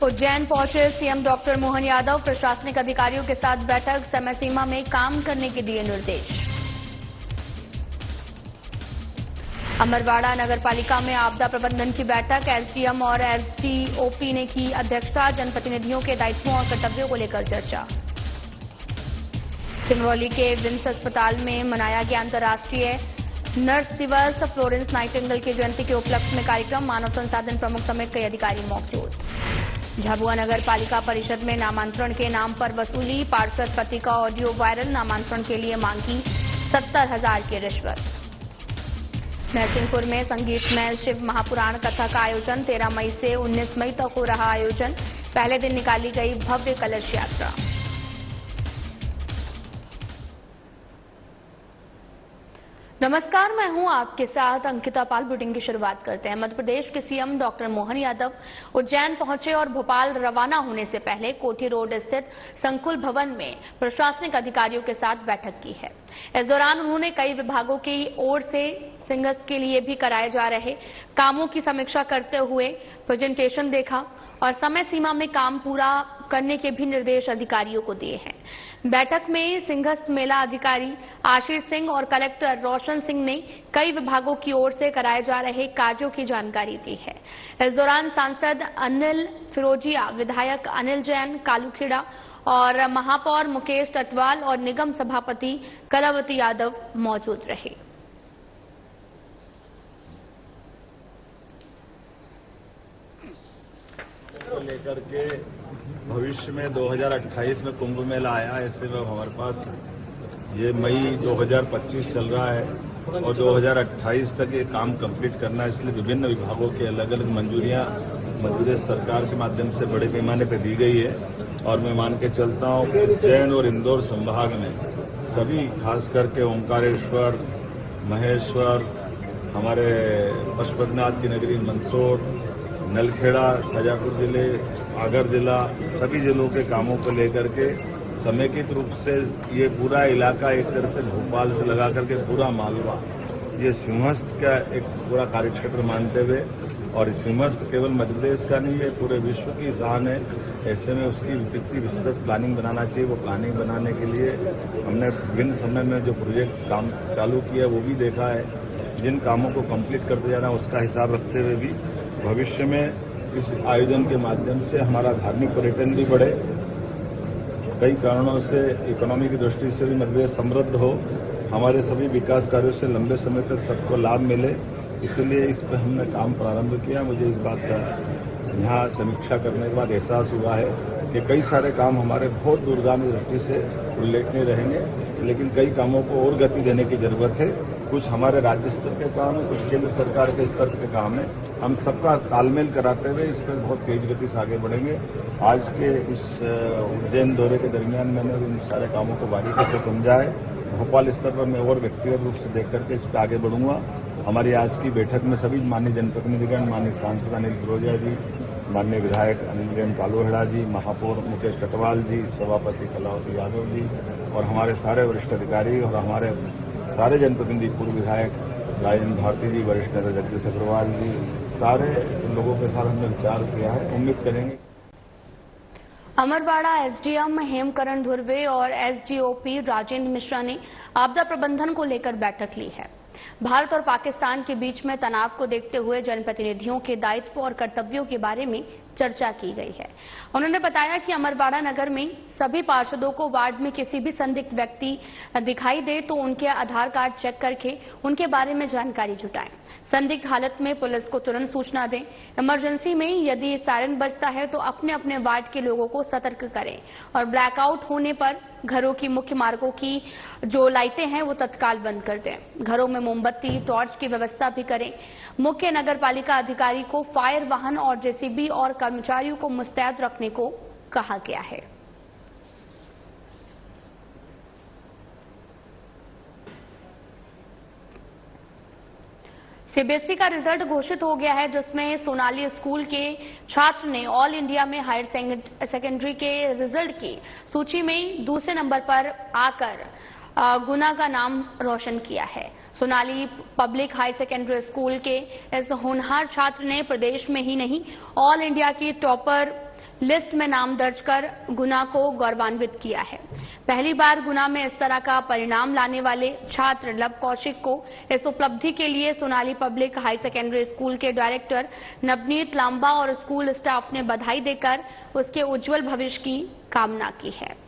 उज्जैन पहुंचे CM doctor Mohan Yadav, प्रशासनिक अधिकारियों के साथ बैठक, समय सीमा में काम करने के दिए निर्देश। अमरवाड़ा नगर पालिका में आपदा प्रबंधन की बैठक, एसडीएम और एसडीओपी ने की अध्यक्षता, जनप्रतिनिधियों के दायित्वों और कर्तव्यों को लेकर चर्चा। सिंगरौली के विम्स अस्पताल में मनाया गया अंतर्राष्ट्रीय नर्स दिवस, फ्लोरेंस नाइटिंगेल की जयंती के उपलक्ष्य में कार्यक्रम, मानव संसाधन प्रमुख समेत कई अधिकारी मौजूद। झाबुआ नगर पालिका परिषद में नामांतरण के नाम पर वसूली, पार्षद पति का ऑडियो वायरल, नामांतरण के लिए मांगी 70,000 की रिश्वत। नरसिंहपुर में संगीतमय शिव महापुराण कथा का आयोजन, 13 मई से 19 मई तक हो रहा आयोजन, पहले दिन निकाली गई भव्य कलश यात्रा। नमस्कार, मैं हूं आपके साथ अंकिता पाल। बुलेटिन की शुरुआत करते हैं। मध्य प्रदेश के सीएम डॉक्टर मोहन यादव उज्जैन पहुंचे और भोपाल रवाना होने से पहले कोठी रोड स्थित संकुल भवन में प्रशासनिक अधिकारियों के साथ बैठक की है। इस दौरान उन्होंने कई विभागों की ओर से सिंगस्त के लिए भी कराए जा रहे कामों की समीक्षा करते हुए प्रेजेंटेशन देखा और समय सीमा में काम पूरा करने के भी निर्देश अधिकारियों को दिए हैं। बैठक में सिंघस्त मेला अधिकारी आशीष सिंह और कलेक्टर रोशन सिंह ने कई विभागों की ओर से कराए जा रहे कार्यों की जानकारी दी है। इस दौरान सांसद अनिल फिरोजिया, विधायक अनिल जैन कालूखेड़ा और महापौर मुकेश टटवाल और निगम सभापति कलावती यादव मौजूद रहे। को लेकर के भविष्य में 2028 में कुंभ मेला आया, ऐसे में हमारे पास ये मई 2025 चल रहा है और 2028 तक ये काम कंप्लीट करना है। इसलिए विभिन्न विभागों की अलग अलग मंजूरियां मध्य प्रदेश सरकार के माध्यम से बड़े पैमाने पर दी गई है और मैं मान के चलता हूं उज्जैन और इंदौर संभाग में सभी, खास करके ओंकारेश्वर, महेश्वर, हमारे पशुपतिनाथ की नगरी मंदसौर, नलखेड़ा, शाजापुर जिले, आगर जिला, सभी जिलों के कामों को लेकर के समेकित रूप से ये पूरा इलाका एक तरह से भोपाल से लगा करके पूरा मालवा, ये सिंहस्थ का एक पूरा कार्यक्षेत्र मानते हुए, और सिंहस्थ केवल मध्य प्रदेश का नहीं है, पूरे विश्व की शान है। ऐसे में उसकी कितनी विस्तृत प्लानिंग बनाना चाहिए, वो प्लानिंग बनाने के लिए हमने विभिन्न समय में जो प्रोजेक्ट काम चालू किया वो भी देखा है। जिन कामों को कंप्लीट करते जाना उसका हिसाब रखते हुए भी भविष्य में इस आयोजन के माध्यम से हमारा धार्मिक पर्यटन भी बढ़े, कई कारणों से इकोनॉमी की दृष्टि से भी मध्य प्रदेश समृद्ध हो, हमारे सभी विकास कार्यों से लंबे समय तक सबको लाभ मिले, इसलिए इस पर हमने काम प्रारंभ किया। मुझे इस बात का यहाँ समीक्षा करने के बाद एहसास हुआ है कि कई सारे काम हमारे बहुत दूरगामी दृष्टि से उल्लेखनीय रहेंगे, लेकिन कई कामों को और गति देने की जरूरत है। कुछ हमारे राज्य स्तर के काम है, कुछ केंद्र सरकार के स्तर के काम है। हम सबका तालमेल कराते हुए इस पर बहुत तेज गति से आगे बढ़ेंगे। आज के इस उज्जैन दौरे के दरमियान मैंने इन सारे कामों को बारीकी से समझा है। भोपाल स्तर पर मैं और व्यक्तिगत रूप से देख करके इस पर आगे बढ़ूंगा। हमारी आज की बैठक में सभी माननीय जनप्रतिनिधिगण, माननीय सांसद अनिल फिरोजिया जी, माननीय विधायक अनिल जैन कालूखेड़ा जी, महापौर मुकेश टटवाल जी, सभापति कलावती यादव जी और हमारे सारे वरिष्ठ अधिकारी और हमारे सारे जनप्रतिनिधि, पूर्व विधायक राजेंद्र भारती जी, वरिष्ठ नेता जगदीश अग्रवाल जी, सारे लोगों के साथ हमने विचार किया है। उम्मीद करेंगे। अमरवाड़ा एसडीएम हेमकरण धुर्वे और एसडीओपी राजेंद्र मिश्रा ने आपदा प्रबंधन को लेकर बैठक ली है। भारत और पाकिस्तान के बीच में तनाव को देखते हुए जनप्रतिनिधियों के दायित्व और कर्तव्यों के बारे में चर्चा की गई है। उन्होंने बताया कि अमरवाड़ा नगर में सभी पार्षदों को वार्ड में किसी भी संदिग्ध व्यक्ति दिखाई दे तो उनके आधार कार्ड चेक करके उनके बारे में जानकारी जुटाएं। संदिग्ध हालत में पुलिस को तुरंत सूचना दें। इमरजेंसी में यदि सायरन बजता है तो अपने अपने वार्ड के लोगों को सतर्क करें और ब्लैकआउट होने पर घरों की मुख्य मार्गों की जो लाइटें हैं वो तत्काल बंद कर दें। घरों में मोमबत्ती, टॉर्च की व्यवस्था भी करें। मुख्य नगर पालिका अधिकारी को फायर वाहन और जेसीबी और कर्मचारियों को मुस्तैद रखने को कहा गया है। सीबीएसई का रिजल्ट घोषित हो गया है, जिसमें सोनाली स्कूल के छात्र ने ऑल इंडिया में हायर सेकेंडरी के रिजल्ट की सूची में दूसरे नंबर पर आकर गुना का नाम रोशन किया है। Sonali public high secondary school के इस होनहार छात्र ने प्रदेश में ही नहीं ऑल इंडिया की टॉपर लिस्ट में नाम दर्ज कर गुना को गौरवान्वित किया है। पहली बार गुना में इस तरह का परिणाम लाने वाले छात्र लव कौशिक को इस उपलब्धि के लिए Sonali public high secondary school के डायरेक्टर नवनीत लांबा और स्कूल स्टाफ ने बधाई देकर उसके उज्जवल भविष्य की कामना की है।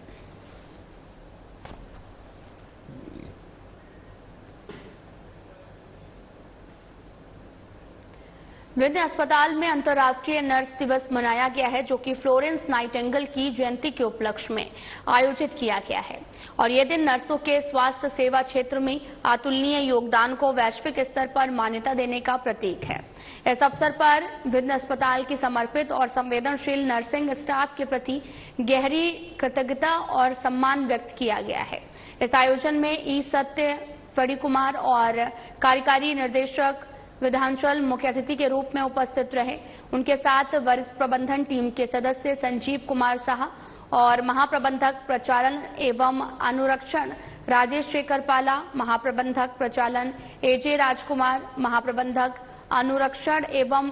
विंध्य अस्पताल में अंतर्राष्ट्रीय नर्स दिवस मनाया गया है, जो कि फ्लोरेंस नाइटिंगेल की जयंती के उपलक्ष्य में आयोजित किया गया है और ये दिन नर्सों के स्वास्थ्य सेवा क्षेत्र में अतुलनीय योगदान को वैश्विक स्तर पर मान्यता देने का प्रतीक है। इस अवसर पर विंध्य अस्पताल की समर्पित और संवेदनशील नर्सिंग स्टाफ के प्रति गहरी कृतज्ञता और सम्मान व्यक्त किया गया है। इस आयोजन में ई सत्य फड़ी कुमार और कार्यकारी निर्देशक विधानचल मुख्य अतिथि के रूप में उपस्थित रहे। उनके साथ वरिष्ठ प्रबंधन टीम के सदस्य संजीव कुमार साहा और महाप्रबंधक प्रचालन एवं अनुरक्षण राजेश शेखर पाला, महाप्रबंधक प्रचालन एजे राजकुमार, महाप्रबंधक अनुरक्षण एवं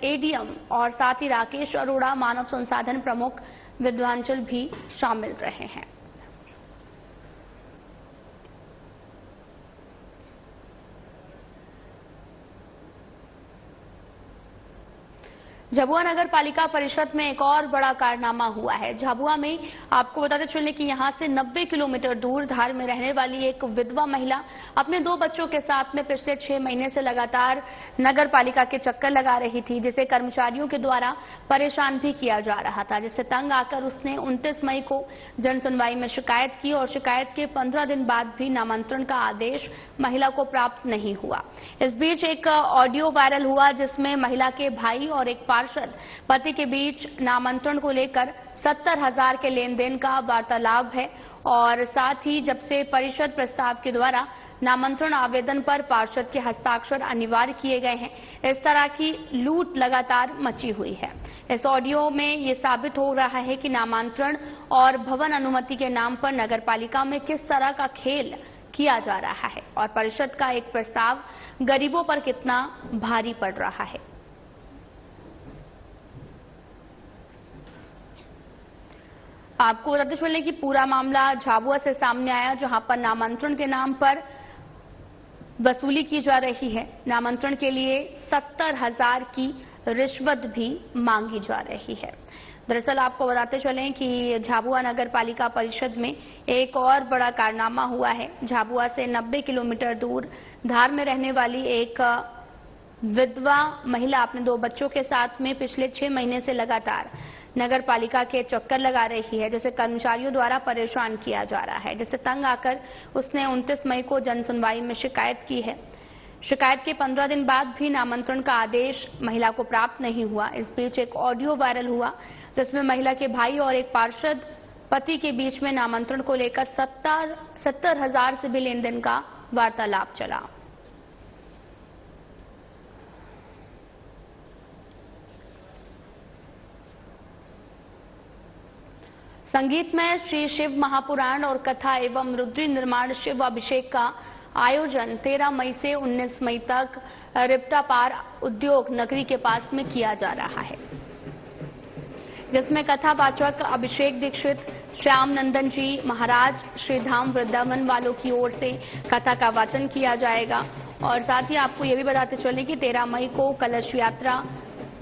एडीएम और साथ ही राकेश अरोड़ा मानव संसाधन प्रमुख विद्वांचल भी शामिल रहे हैं। झाबुआ नगर पालिका परिषद में एक और बड़ा कारनामा हुआ है। झाबुआ में आपको बताते चलें कि यहां से 90 किलोमीटर दूर धार में रहने वाली एक विधवा महिला अपने 2 बच्चों के साथ में पिछले 6 महीने से लगातार नगर पालिका के चक्कर लगा रही थी, जिसे कर्मचारियों के द्वारा परेशान भी किया जा रहा था, जिससे तंग आकर उसने 29 मई को जन सुनवाई में शिकायत की और शिकायत के 15 दिन बाद भी नामांतरण का आदेश महिला को प्राप्त नहीं हुआ। इस बीच एक ऑडियो वायरल हुआ जिसमें महिला के भाई और एक पति के बीच नामांतरण को लेकर 70,000 के लेन देन का वार्तालाप है और साथ ही जब से परिषद प्रस्ताव के द्वारा नामांतरण आवेदन पर पार्षद के हस्ताक्षर अनिवार्य किए गए हैं, इस तरह की लूट लगातार मची हुई है। इस ऑडियो में ये साबित हो रहा है कि नामांतरण और भवन अनुमति के नाम पर नगरपालिका में किस तरह का खेल किया जा रहा है और परिषद का एक प्रस्ताव गरीबों पर कितना भारी पड़ रहा है। आपको बताते चलें कि पूरा मामला झाबुआ से सामने आया, जहां पर नामांतरण के नाम पर वसूली की जा रही है। नामांतरण के लिए 70,000 की रिश्वत भी मांगी जा रही है। दरअसल आपको बताते चलें कि झाबुआ नगर पालिका परिषद में एक और बड़ा कारनामा हुआ है। झाबुआ से 90 किलोमीटर दूर धार में रहने वाली एक विधवा महिला अपने 2 बच्चों के साथ में पिछले 6 महीने से लगातार नगर पालिका के चक्कर लगा रही है, जिसे कर्मचारियों द्वारा परेशान किया जा रहा है, जिससे तंग आकर उसने 29 मई को जन सुनवाई में शिकायत की है। शिकायत के 15 दिन बाद भी नामांतरण का आदेश महिला को प्राप्त नहीं हुआ। इस बीच एक ऑडियो वायरल हुआ जिसमें महिला के भाई और एक पार्षद पति के बीच में नामांतरण को लेकर 70,000 से भी लेन देन का वार्तालाप चला। संगीत में श्री शिव महापुराण और कथा एवं रुद्री निर्माण शिव अभिषेक का आयोजन 13 मई से 19 मई तक रिप्टा पार उद्योग नगरी के पास में किया जा रहा है, जिसमें कथावाचक अभिषेक दीक्षित, श्याम नंदन जी महाराज श्रीधाम वृंदावन वालों की ओर से कथा का वाचन किया जाएगा। और साथ ही आपको ये भी बताते चलें कि 13 मई को कलश यात्रा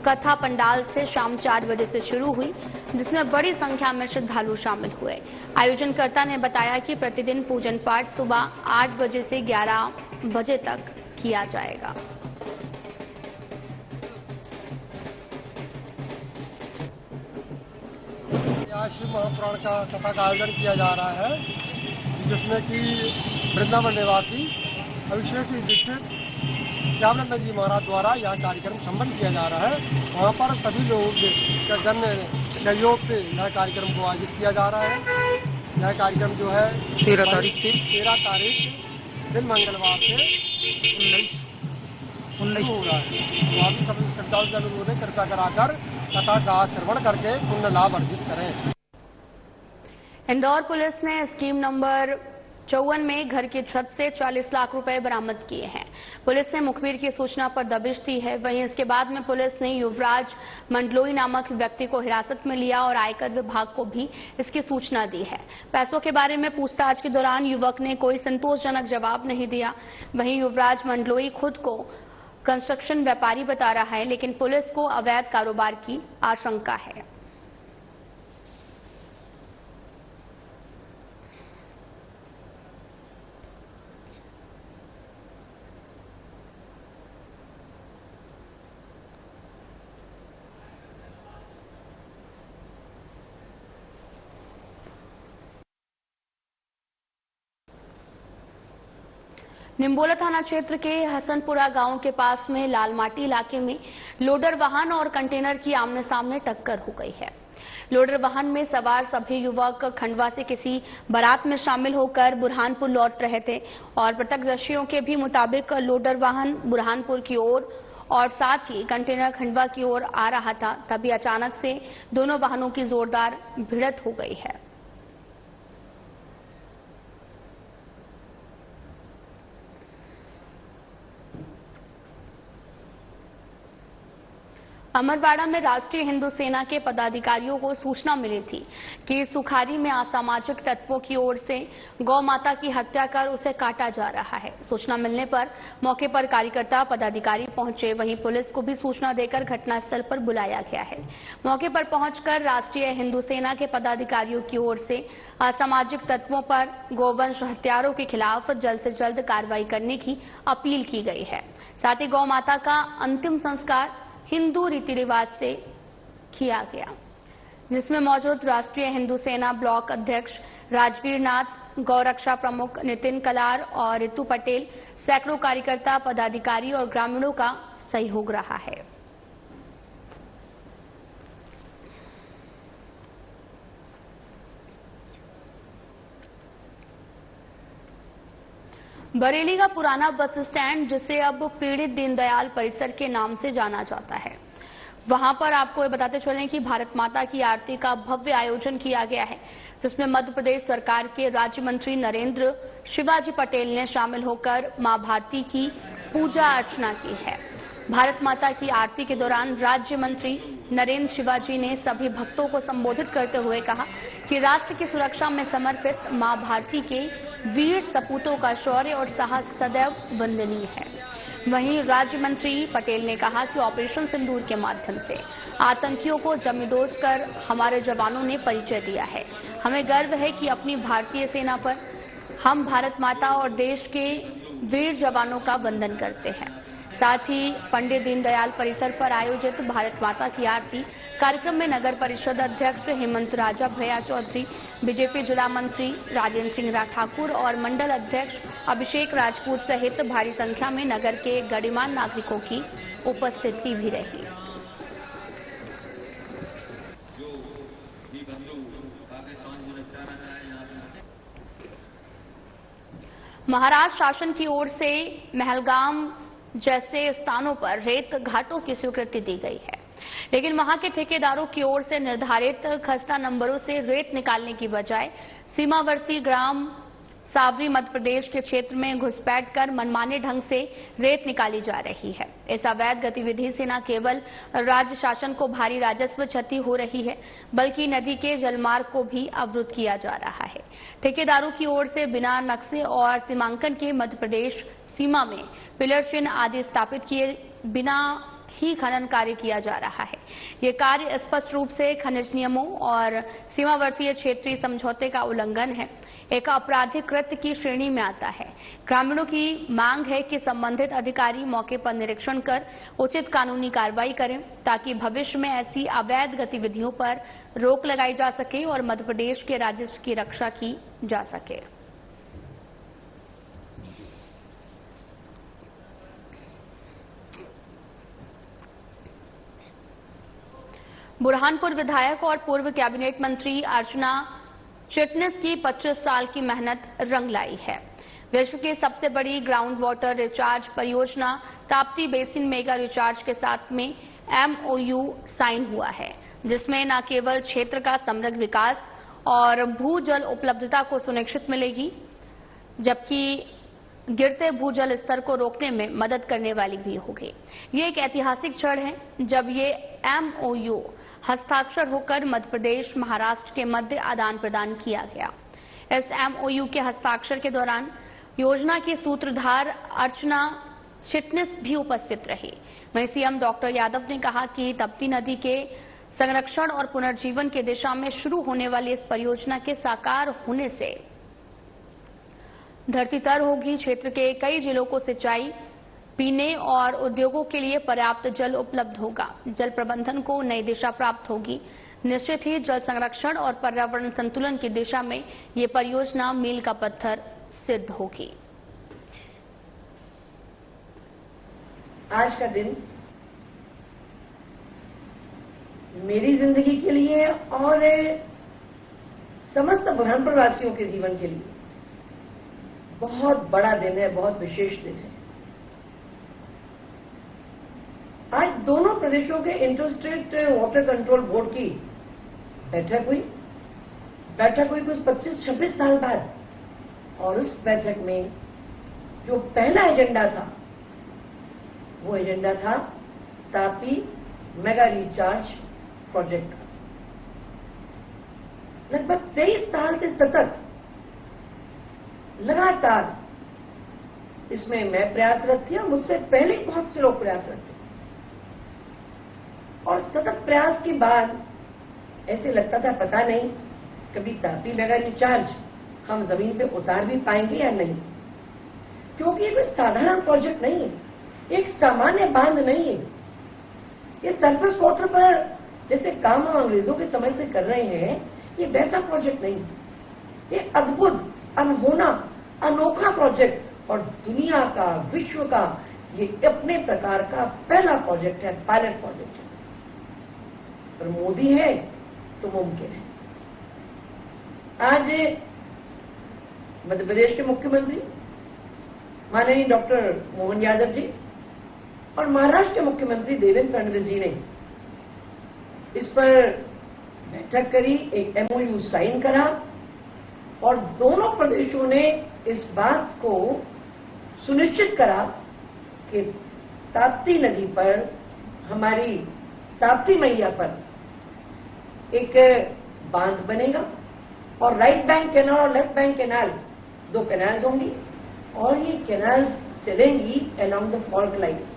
कथा पंडाल से शाम 4 बजे से शुरू हुई, जिसमें बड़ी संख्या में श्रद्धालु शामिल हुए। आयोजनकर्ता ने बताया कि प्रतिदिन पूजन पाठ सुबह 8 बजे से 11 बजे तक किया जाएगा। आज शिव महापुराण का कथा का आयोजन किया जा रहा है, जिसमें कि वृंदावन निवासी अभिषेक दीक्षित श्यामनंदन जी महाराज द्वारा यह कार्यक्रम संपन्न किया जा रहा है। वहाँ पर सभी लोगों के जन सहयोग से यह कार्यक्रम को आयोजित किया जा रहा है। यह कार्यक्रम जो है 13 तारीख दिन मंगलवार से 19 हो रहा है। तो आप सभी श्रद्धालु से अनुरोध है, कृपया कराकर कथा का श्रवण करके पुण्य लाभ अर्जित करें। इंदौर पुलिस ने स्कीम नंबर 54 में घर की छत से 40 लाख रुपए बरामद किए हैं। पुलिस ने मुखबिर की सूचना पर दबिश दी है। वहीं इसके बाद में पुलिस ने युवराज मंडलोई नामक व्यक्ति को हिरासत में लिया और आयकर विभाग को भी इसकी सूचना दी है। पैसों के बारे में पूछताछ के दौरान युवक ने कोई संतोषजनक जवाब नहीं दिया। वहीं युवराज मंडलोई खुद को कंस्ट्रक्शन व्यापारी बता रहा है, लेकिन पुलिस को अवैध कारोबार की आशंका है। निम्बोला थाना क्षेत्र के हसनपुरा गांव के पास में लालमाटी इलाके में लोडर वाहन और कंटेनर की आमने सामने टक्कर हो गई है। लोडर वाहन में सवार सभी युवक खंडवा से किसी बारात में शामिल होकर बुरहानपुर लौट रहे थे और प्रत्यक्षदर्शियों के भी मुताबिक लोडर वाहन बुरहानपुर की ओर और साथ ही कंटेनर खंडवा की ओर आ रहा था। तभी अचानक से दोनों वाहनों की जोरदार भिड़ंत हो गई है। अमरवाड़ा में राष्ट्रीय हिंदू सेना के पदाधिकारियों को सूचना मिली थी कि सुखारी में असामाजिक तत्वों की ओर से गौ माता की हत्या कर उसे काटा जा रहा है। सूचना मिलने पर मौके पर कार्यकर्ता पदाधिकारी पहुंचे। वहीं पुलिस को भी सूचना देकर घटनास्थल पर बुलाया गया है। मौके पर पहुंचकर राष्ट्रीय हिंदू सेना के पदाधिकारियों की ओर से असामाजिक तत्वों पर गोवंश हत्यारों के खिलाफ जल्द से जल्द कार्रवाई करने की अपील की गई है। साथ ही गौ माता का अंतिम संस्कार हिंदू रीति रिवाज से किया गया, जिसमें मौजूद राष्ट्रीय हिंदू सेना ब्लॉक अध्यक्ष राजवीर नाथ, गौरक्षा प्रमुख नितिन कलार और रितु पटेल, सैकड़ों कार्यकर्ता पदाधिकारी और ग्रामीणों का सहयोग रहा है। बरेली का पुराना बस स्टैंड, जिसे अब पीड़ित दीनदयाल परिसर के नाम से जाना जाता है, वहां पर आपको ये बताते चलें कि भारत माता की आरती का भव्य आयोजन किया गया है, जिसमें मध्य प्रदेश सरकार के राज्य मंत्री नरेंद्र शिवाजी पटेल ने शामिल होकर मां भारती की पूजा अर्चना की है। भारत माता की आरती के दौरान राज्य मंत्री नरेंद्र शिवाजी ने सभी भक्तों को संबोधित करते हुए कहा कि राष्ट्र की सुरक्षा में समर्पित मां भारती के वीर सपूतों का शौर्य और साहस सदैव वंदनीय है। वहीं राज्य मंत्री पटेल ने कहा कि ऑपरेशन सिंदूर के माध्यम से आतंकियों को जमींदोज कर हमारे जवानों ने परिचय दिया है। हमें गर्व है कि अपनी भारतीय सेना पर हम भारत माता और देश के वीर जवानों का वंदन करते हैं। साथ ही पंडित दीनदयाल परिसर पर आयोजित भारत माता की आरती कार्यक्रम में नगर परिषद अध्यक्ष हेमंत राजा भैया चौधरी, बीजेपी जिला मंत्री राजेंद्र सिंह ठाकुर और मंडल अध्यक्ष अभिषेक राजपूत सहित भारी संख्या में नगर के गणमान्य नागरिकों की उपस्थिति भी रही। महाराष्ट्र शासन की ओर से महलगाम जैसे स्थानों पर रेत घाटों की स्वीकृति दी गई है, लेकिन वहां के ठेकेदारों की ओर से निर्धारित खसरा नंबरों से रेत निकालने की बजाय सीमावर्ती ग्राम सावरी मध्य प्रदेश के क्षेत्र में घुसपैठ कर मनमाने ढंग से रेत निकाली जा रही है। इस अवैध गतिविधि से न केवल राज्य शासन को भारी राजस्व क्षति हो रही है, बल्कि नदी के जलमार्ग को भी अवरुद्ध किया जा रहा है। ठेकेदारों की ओर से बिना नक्शे और सीमांकन के मध्य प्रदेश सीमा में पिलर चिन्ह आदि स्थापित किए बिना ही खनन कार्य किया जा रहा है। ये कार्य स्पष्ट रूप से खनिज नियमों और सीमावर्तीय क्षेत्रीय समझौते का उल्लंघन है, एक आपराधिक कृत्य की श्रेणी में आता है। ग्रामीणों की मांग है कि संबंधित अधिकारी मौके पर निरीक्षण कर उचित कानूनी कार्रवाई करें, ताकि भविष्य में ऐसी अवैध गतिविधियों पर रोक लगाई जा सके और मध्य प्रदेश के राजस्व की रक्षा की जा सके। बुरहानपुर विधायक और पूर्व कैबिनेट मंत्री अर्चना चिटनिस की 25 साल की मेहनत रंग लाई है। विश्व की सबसे बड़ी ग्राउंड वाटर रिचार्ज परियोजना ताप्ती बेसिन मेगा रिचार्ज के साथ में MOU साइन हुआ है, जिसमें न केवल क्षेत्र का समग्र विकास और भूजल उपलब्धता को सुनिश्चित मिलेगी, जबकि गिरते भूजल स्तर को रोकने में मदद करने वाली भी होगी। ये एक ऐतिहासिक क्षण है जब ये MOU हस्ताक्षर होकर मध्य प्रदेश महाराष्ट्र के मध्य आदान प्रदान किया गया। इस MOU के हस्ताक्षर के दौरान योजना की सूत्रधार अर्चना चिटनिस भी उपस्थित रही। वहीं सीएम डॉक्टर यादव ने कहा कि तप्ती नदी के संरक्षण और पुनर्जीवन की दिशा में शुरू होने वाली इस परियोजना के साकार होने से धरती तर होगी। क्षेत्र के कई जिलों को सिंचाई, पीने और उद्योगों के लिए पर्याप्त जल उपलब्ध होगा। जल प्रबंधन को नई दिशा प्राप्त होगी। निश्चित ही जल संरक्षण और पर्यावरण संतुलन की दिशा में ये परियोजना मील का पत्थर सिद्ध होगी। आज का दिन मेरी जिंदगी के लिए और समस्त बुरहानपुर वासियों के जीवन के लिए बहुत बड़ा दिन है, बहुत विशेष दिन है। आज दोनों प्रदेशों के inter state water control board की बैठक हुई कुछ 25-26 साल बाद, और उस बैठक में जो पहला एजेंडा था वो एजेंडा था तापी मेगा रिचार्ज प्रोजेक्ट का। लगभग 23 साल से सतत लगातार इसमें मैं प्रयासरत थी और मुझसे पहले बहुत से लोग प्रयासरत थे, और सतत प्रयास के बाद ऐसे लगता था पता नहीं कभी तापी मेगा रिचार्ज हम जमीन पे उतार भी पाएंगे या नहीं, क्योंकि ये कोई साधारण प्रोजेक्ट नहीं है, एक सामान्य बांध नहीं है। ये सरफेस वाटर पर जैसे काम हम अंग्रेजों के समय से कर रहे हैं, ये वैसा प्रोजेक्ट नहीं है। ये अद्भुत, अनहोना, अनोखा प्रोजेक्ट और दुनिया का, विश्व का ये अपने प्रकार का पहला प्रोजेक्ट है, पायलट प्रोजेक्ट है। पर मोदी है तो मुमकिन है। आज मध्य प्रदेश के मुख्यमंत्री माननीय डॉक्टर मोहन यादव जी और महाराष्ट्र के मुख्यमंत्री देवेंद्र फडणवीस जी ने इस पर बैठक करी, एक MOU साइन करा, और दोनों प्रदेशों ने इस बात को सुनिश्चित करा कि ताप्ती नदी पर, हमारी ताप्ती मैया पर एक बांध बनेगा, और राइट बैंक कैनाल और लेफ्ट बैंक कैनाल, दो कैनाल होंगी, और ये कैनाल चलेंगी along the fault line.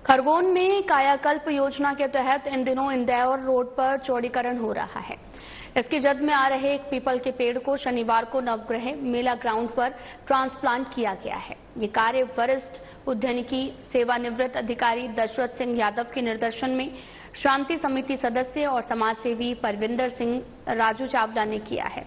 Khargone में कायाकल्प योजना के तहत इन दिनों इंदौर रोड पर चौड़ीकरण हो रहा है। इसकी जद में आ रहे एक पीपल के पेड़ को शनिवार को नवग्रह मेला ग्राउंड पर ट्रांसप्लांट किया गया है। ये कार्य वरिष्ठ उद्यानिकी सेवानिवृत्त अधिकारी दशरथ सिंह यादव के निर्देशन में शांति समिति सदस्य और समाजसेवी परविंदर सिंह राजू चावला ने किया है।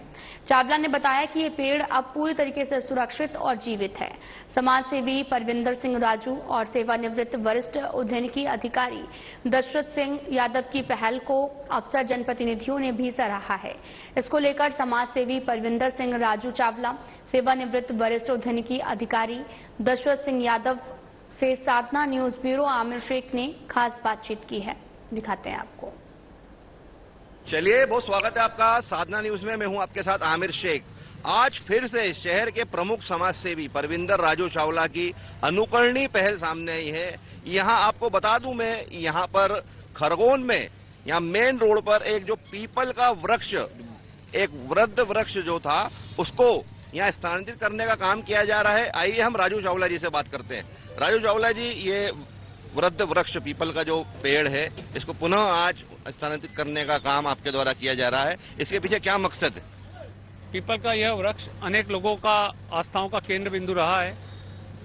चावला ने बताया कि ये पेड़ अब पूरी तरीके से सुरक्षित और जीवित है। समाजसेवी परविंदर सिंह राजू और सेवानिवृत्त वरिष्ठ उद्यानिकी अधिकारी दशरथ सिंह यादव की पहल को अफसर जनप्रतिनिधियों ने भी सराहा है। इसको लेकर समाजसेवी परविंदर सिंह राजू चावला, सेवानिवृत्त वरिष्ठ उद्यानिकी अधिकारी दशरथ सिंह यादव से साधना न्यूज ब्यूरो आमिर शेख ने खास बातचीत की है। दिखाते हैं आपको। चलिए, बहुत स्वागत है आपका साधना न्यूज में। मैं हूं आपके साथ आमिर शेख। आज फिर से शहर के प्रमुख समाजसेवी परविंदर राजू चावला की अनुकरणीय पहल सामने आई है। यहां आपको बता दूं, मैं यहां पर खरगोन में, यहां मेन रोड पर एक जो पीपल का वृक्ष, एक वृद्ध वृक्ष जो था, उसको यहां स्थानांतरित करने का काम किया जा रहा है। आइए हम राजू चावला जी से बात करते हैं। राजू चावला जी, ये वृद्ध वृक्ष पीपल का जो पेड़ है, इसको पुनः आज स्थानांतरित करने का काम आपके द्वारा किया जा रहा है। इसके पीछे क्या मकसद है? पीपल का यह वृक्ष अनेक लोगों का आस्थाओं का केंद्र बिंदु रहा है।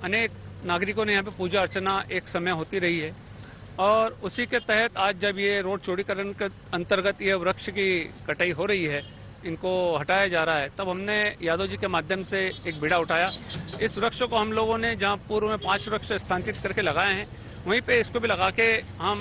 अनेक नागरिकों ने यहाँ पे पूजा अर्चना एक समय होती रही है, और उसी के तहत आज जब ये रोड चौड़ीकरण के अंतर्गत ये वृक्ष की कटाई हो रही है, इनको हटाया जा रहा है, तब हमने यादव जी के माध्यम से एक बीड़ा उठाया। इस वृक्ष को हम लोगों ने, जहां पूर्व में 5 वृक्ष स्थानांतरित करके लगाए हैं, वहीं पे इसको भी लगा के हम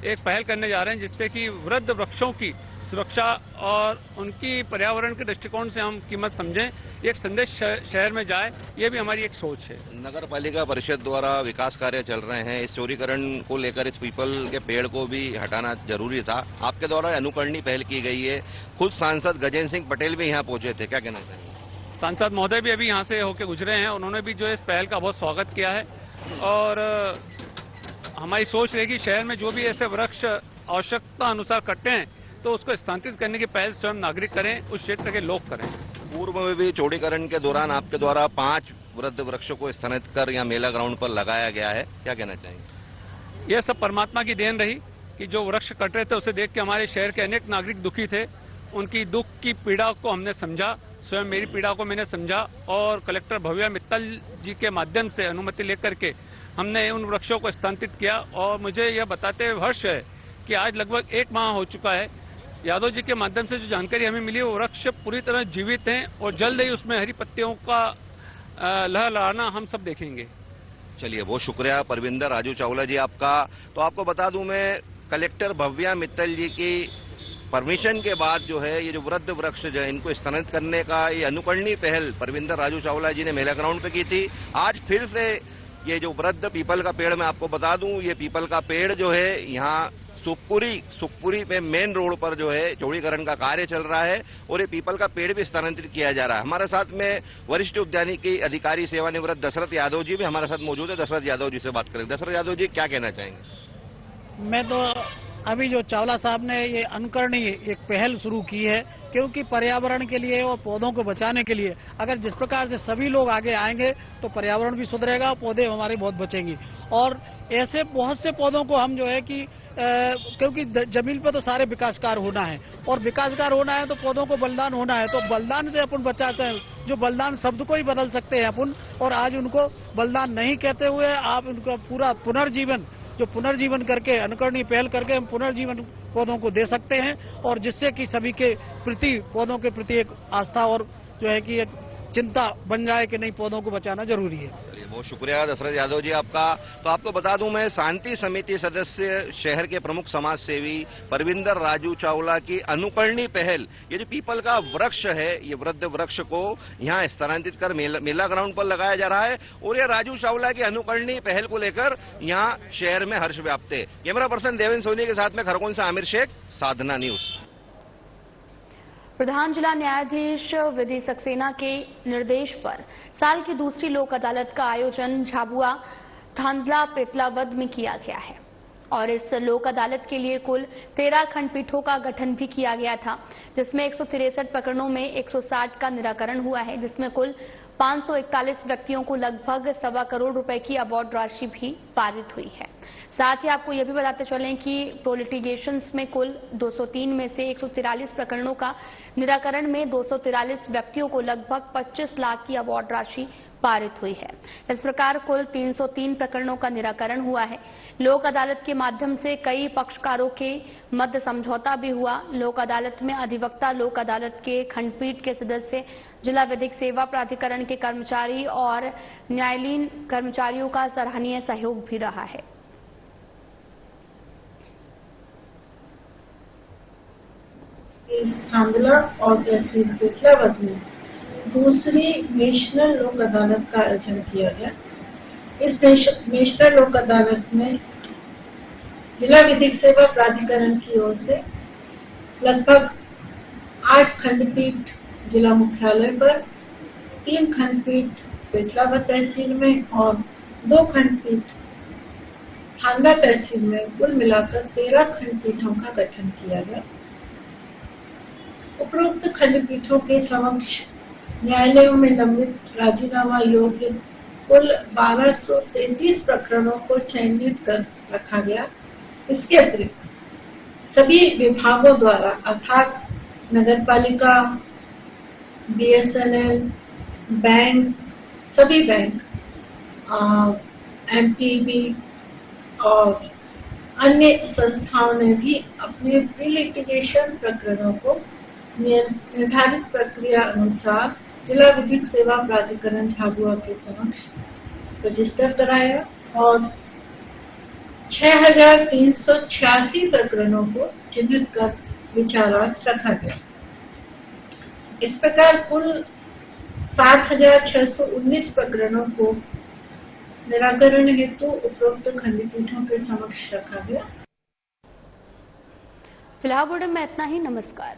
एक पहल करने जा रहे हैं, जिससे कि वृद्ध वृक्षों की सुरक्षा और उनकी पर्यावरण के दृष्टिकोण से हम कीमत समझें, एक संदेश शहर में जाए, ये भी हमारी एक सोच है। नगर पालिका परिषद द्वारा विकास कार्य चल रहे हैं, इस चौड़ीकरण को लेकर इस पीपल के पेड़ को भी हटाना जरूरी था। आपके द्वारा अनुकरणीय पहल की गई है। खुद सांसद गजेंद्र सिंह पटेल भी यहाँ पहुंचे थे, क्या कहना चाहिए? सांसद महोदय भी अभी यहाँ से होकर गुजरे हैं, उन्होंने भी जो है इस पहल का बहुत स्वागत किया है। और हमारी सोच रहेगी शहर में जो भी ऐसे वृक्ष आवश्यकता अनुसार कटते हैं तो उसको स्थानांतरित करने की पहल स्वयं नागरिक करें, उस क्षेत्र के लोग करें। पूर्व में भी चौड़ीकरण के दौरान आपके द्वारा 5 वृद्ध वृक्षों को स्थानांतरित कर यहाँ मेला ग्राउंड पर लगाया गया है, क्या कहना चाहेंगे? यह सब परमात्मा की देन रही कि जो वृक्ष कट रहे थे उसे देख के हमारे शहर के अनेक नागरिक दुखी थे। उनकी दुख की पीड़ा को हमने समझा, स्वयं मेरी पीड़ा को मैंने समझा और कलेक्टर भव्या मित्तल जी के माध्यम से अनुमति लेकर के हमने उन वृक्षों को स्थानांतरित किया। और मुझे यह बताते हुए हर्ष है कि आज लगभग 1 माह हो चुका है। यादव जी के माध्यम से जो जानकारी हमें मिली वो वृक्ष पूरी तरह जीवित हैं और जल्द ही उसमें हरी पत्तियों का लहलहाना हम सब देखेंगे। चलिए, बहुत शुक्रिया परविंदर राजू चावला जी आपका। तो आपको बता दूं मैं, कलेक्टर भव्या मित्तल जी की परमिशन के बाद जो है ये जो वृद्ध वृक्ष जो है इनको स्थानांतरित करने का ये अनुकरणीय पहल परविंदर राजू चावला जी ने मेला ग्राउंड पे की थी। आज फिर से ये जो वृद्ध पीपल का पेड़, मैं आपको बता दूं, ये पीपल का पेड़ जो है यहाँ सुखपुरी पे मेन रोड पर जो है चौड़ीकरण का कार्य चल रहा है और ये पीपल का पेड़ भी स्थानांतरित किया जा रहा है। हमारे साथ में वरिष्ठ उद्यानिकी अधिकारी सेवानिवृत्त दशरथ यादव जी भी हमारे साथ मौजूद है। दशरथ यादव जी से बात करें। दशरथ यादव जी, क्या कहना चाहेंगे? मैं तो अभी जो चावला साहब ने ये अनुकरणीय एक पहल शुरू की है, क्योंकि पर्यावरण के लिए और पौधों को बचाने के लिए अगर जिस प्रकार से सभी लोग आगे आएंगे तो पर्यावरण भी सुधरेगा, पौधे हमारे बहुत बचेंगे। और ऐसे बहुत से पौधों को हम जो है कि क्योंकि जमीन पर तो सारे विकास कार्य होना है और विकास कार्य होना है तो पौधों को बलिदान होना है, तो बलिदान से अपन बचाते हैं। जो बलिदान शब्द को ही बदल सकते हैं अपन, और आज उनको बलिदान नहीं कहते हुए आप उनका पूरा पुनर्जीवन करके अनुकरणीय पहल करके हम पुनर्जीवन पौधों को दे सकते हैं और जिससे कि सभी के प्रति पौधों के प्रति एक आस्था और जो है कि एक चिंता बन जाए कि नहीं, पौधों को बचाना जरूरी है। बहुत शुक्रिया दशरथ यादव जी आपका। तो आपको बता दूं मैं, शांति समिति सदस्य शहर के प्रमुख समाज सेवी परविंदर राजू चावला की अनुकरणीय पहल, ये जो पीपल का वृक्ष है, ये वृद्ध वृक्ष को यहाँ स्थानांतरित कर मेला ग्राउंड पर लगाया जा रहा है और ये राजू चावला की अनुकरणीय पहल को लेकर यहाँ शहर में हर्ष व्याप्त है। कैमरा पर्सन देवेंद्र सोनी के साथ में खरगोन से आमिर शेख, साधना न्यूज। प्रधान जिला न्यायाधीश विधि सक्सेना के निर्देश पर साल की दूसरी लोक अदालत का आयोजन झाबुआ धांधला पेटलावद में किया गया है और इस लोक अदालत के लिए कुल 13 खंडपीठों का गठन भी किया गया था, जिसमें 163 प्रकरणों में 160 का निराकरण हुआ है, जिसमें कुल 541 व्यक्तियों को लगभग 1.25 करोड़ रुपए की अवार्ड राशि भी पारित हुई है। साथ ही आपको यह भी बताते चलें कि प्रोलिटिगेशंस में कुल 203 में से 143 प्रकरणों का निराकरण में 243 व्यक्तियों को लगभग 25 लाख की अवार्ड राशि पारित हुई है। इस प्रकार कुल 303 प्रकरणों का निराकरण हुआ है। लोक अदालत के माध्यम से कई पक्षकारों के मध्य समझौता भी हुआ। लोक अदालत में अधिवक्ता, लोक अदालत के खंडपीठ के सदस्य, जिला विधिक सेवा प्राधिकरण के कर्मचारी और न्यायालयीन कर्मचारियों का सराहनीय सहयोग भी रहा है। धांधला और तहसील पेटलावद में दूसरी नेशनल लोक अदालत का आयोजन किया गया। इस नेशनल लोक अदालत में जिला विधिक सेवा प्राधिकरण की ओर से लगभग 8 खंडपीठ जिला मुख्यालय पर, 3 खंडपीठ पेटलावद तहसील में और 2 खंडपीठ धांधला तहसील में, कुल मिलाकर 13 खंडपीठों का गठन किया गया। उपरोक्त खंडपीठों के समक्ष न्यायालयों में लंबित राजीनामा योग्य कुल 1233 प्रकरणों को चयनित कर रखा गया। इसके अतिरिक्त सभी विभागों द्वारा अर्थात नगरपालिका, बीएसएनएल, बैंक, सभी बैंक, एमपीबी और अन्य संस्थाओं ने भी अपने प्री लिटिगेशन प्रकरणों को निर्धारित प्रक्रिया अनुसार जिला विधिक सेवा प्राधिकरण झाबुआ के समक्ष रजिस्टर कराया और 6386 प्रकरणों को चिन्हित कर विचारार्थ रखा गया। इस प्रकार कुल 7619 प्रकरणों को निराकरण हेतु उपरोक्त खंडपीठों के समक्ष रखा गया। फिलहाल बुलेटिन में इतना ही। नमस्कार।